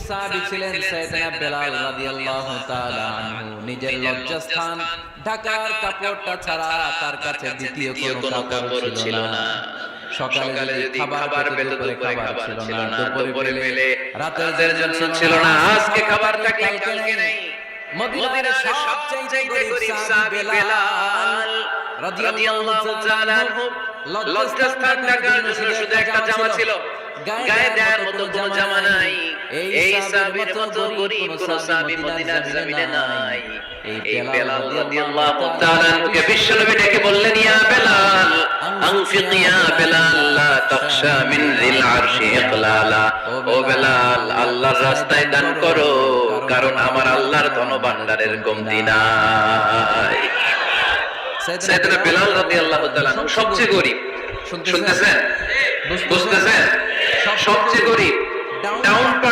সাহাবী ছিলেন সাইয়েদনা বেলাল রাদিয়াল্লাহু তাআলা আনহু। নিজের লজ্জাস্থান ঢাকার কাপড়টা ছাড়া তার কাছে দ্বিতীয় কোনো কাপড় ছিল না। সকালে যদি খাবার পেত, দুপুরে খাবার ছিল না, দুপুরে পেলে রাতের জন্য ছিল না, আজকে খাবার থাকলে কালকে নেই। মদিনার সবচেয়ে গরীব সাহাবী বেলাল রাদিয়াল্লাহু তাআলা আনহু লজ্জাস্থান ঢাকার জন্য শুধু একটা জামা ছিল, গায়ে দেওয়ার মতো কোনো জামা নাই। এই সাহাবীর মতো গরীব কোন সাহাবী মদিনার জমিনে নাই। এই বেলাল রাদিয়াল্লাহু তাআলা আনহুকে বিশ্বনবী ডেকে বললেন, ইয়া বেলাল আনফিক ইয়া বেলাল লা তাখশা মিন যিল আরশি ইকলালা। ও বেলাল, আল্লাহর রাস্তায় দান করো, কারণ আমার আল্লাহর ধনভাণ্ডারের কমতি নাই। সাইয়েদনা বেলাল রাদিয়াল্লাহু তাআলা আনহু সবচেয়ে গরীব। শুনতেছেন? বুঝতেছেন? সবচেয়ে গরীব, ডাউন টু